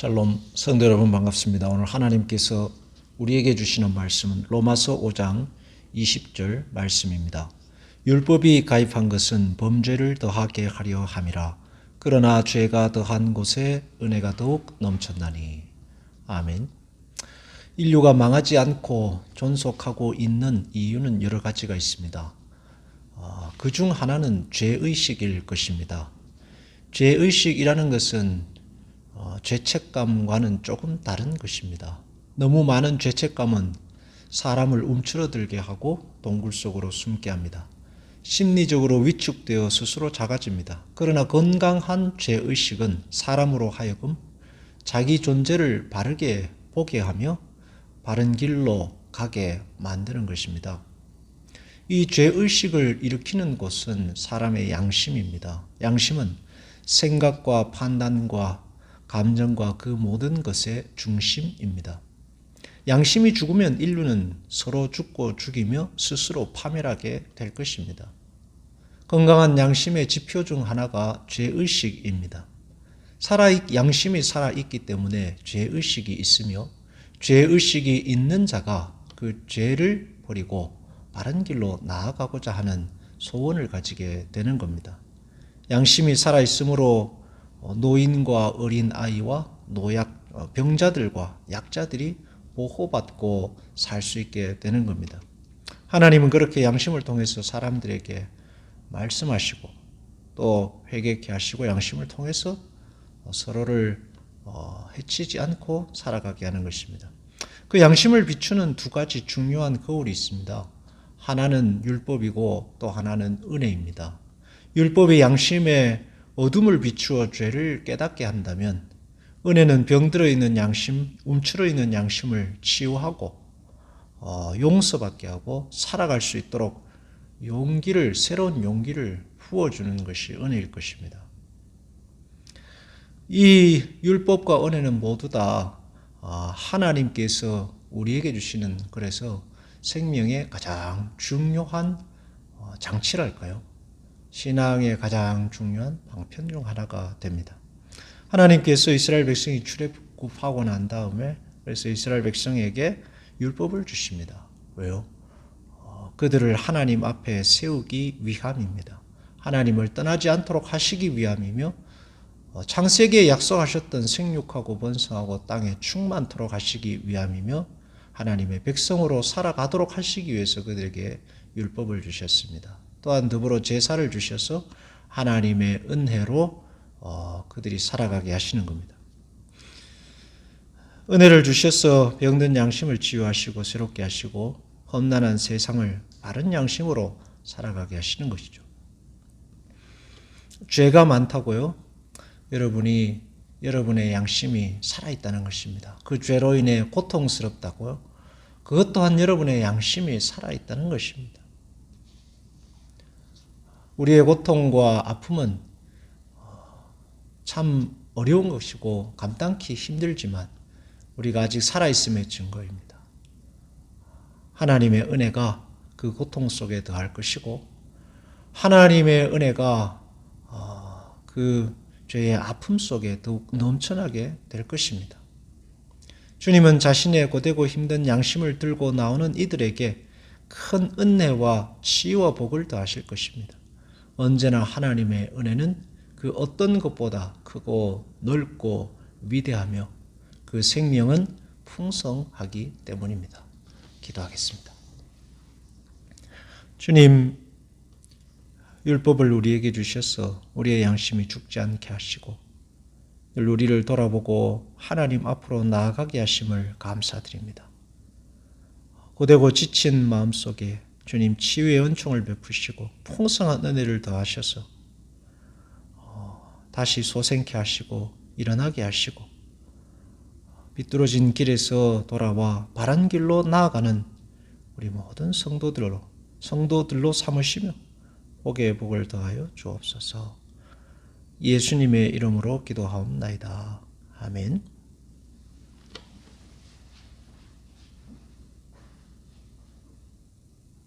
샬롬 성도 여러분 반갑습니다. 오늘 하나님께서 우리에게 주시는 말씀은 로마서 5장 20절 말씀입니다. 율법이 가입한 것은 범죄를 더하게 하려 함이라. 그러나 죄가 더한 곳에 은혜가 더욱 넘쳤나니. 아멘. 인류가 망하지 않고 존속하고 있는 이유는 여러 가지가 있습니다. 그 중 하나는 죄의식일 것입니다. 죄의식이라는 것은 죄책감과는 조금 다른 것입니다. 너무 많은 죄책감은 사람을 움츠러들게 하고 동굴 속으로 숨게 합니다. 심리적으로 위축되어 스스로 작아집니다. 그러나 건강한 죄의식은 사람으로 하여금 자기 존재를 바르게 보게 하며 바른 길로 가게 만드는 것입니다. 이 죄의식을 일으키는 곳은 사람의 양심입니다. 양심은 생각과 판단과 감정과 그 모든 것의 중심입니다. 양심이 죽으면 인류는 서로 죽고 죽이며 스스로 파멸하게 될 것입니다. 건강한 양심의 지표 중 하나가 죄의식입니다. 양심이 살아있기 때문에 죄의식이 있으며 죄의식이 있는 자가 그 죄를 버리고 바른 길로 나아가고자 하는 소원을 가지게 되는 겁니다. 양심이 살아있으므로 노인과 어린아이와 병자들과 약자들이 보호받고 살 수 있게 되는 겁니다. 하나님은 그렇게 양심을 통해서 사람들에게 말씀하시고 또 회개케 하시고 양심을 통해서 서로를 해치지 않고 살아가게 하는 것입니다. 그 양심을 비추는 두 가지 중요한 거울이 있습니다. 하나는 율법이고 또 하나는 은혜입니다. 율법이 양심에 어둠을 비추어 죄를 깨닫게 한다면 은혜는 병들어 있는 양심, 움츠러 있는 양심을 치유하고 용서받게 하고 살아갈 수 있도록 새로운 용기를 부어주는 것이 은혜일 것입니다. 이 율법과 은혜는 모두 다 하나님께서 우리에게 주시는, 그래서 생명의 가장 중요한 장치랄까요? 신앙의 가장 중요한 방편 중 하나가 됩니다. 하나님께서 이스라엘 백성이 출애굽하고 난 다음에 그래서 이스라엘 백성에게 율법을 주십니다. 왜요? 그들을 하나님 앞에 세우기 위함입니다. 하나님을 떠나지 않도록 하시기 위함이며 창세기에 약속하셨던 생육하고 번성하고 땅에 충만토록 하시기 위함이며 하나님의 백성으로 살아가도록 하시기 위해서 그들에게 율법을 주셨습니다. 또한 더불어 제사를 주셔서 하나님의 은혜로 그들이 살아가게 하시는 겁니다. 은혜를 주셔서 병든 양심을 치유하시고 새롭게 하시고 험난한 세상을 바른 양심으로 살아가게 하시는 것이죠. 죄가 많다고요? 여러분의 양심이 살아있다는 것입니다. 그 죄로 인해 고통스럽다고요? 그것 또한 여러분의 양심이 살아있다는 것입니다. 우리의 고통과 아픔은 참 어려운 것이고 감당하기 힘들지만 우리가 아직 살아있음의 증거입니다. 하나님의 은혜가 그 고통 속에 더할 것이고 하나님의 은혜가 그 죄의 아픔 속에 더욱 넘쳐나게 될 것입니다. 주님은 자신의 고되고 힘든 양심을 들고 나오는 이들에게 큰 은혜와 치유와 복을 더하실 것입니다. 언제나 하나님의 은혜는 그 어떤 것보다 크고 넓고 위대하며 그 생명은 풍성하기 때문입니다. 기도하겠습니다. 주님, 율법을 우리에게 주셔서 우리의 양심이 죽지 않게 하시고 늘 우리를 돌아보고 하나님 앞으로 나아가게 하심을 감사드립니다. 고되고 지친 마음속에 주님 치유의 은총을 베푸시고 풍성한 은혜를 더하셔서 다시 소생케 하시고 일어나게 하시고 비뚤어진 길에서 돌아와 바른 길로 나아가는 우리 모든 성도들로 삼으시며 복의 복을 더하여 주옵소서. 예수님의 이름으로 기도하옵나이다. 아멘.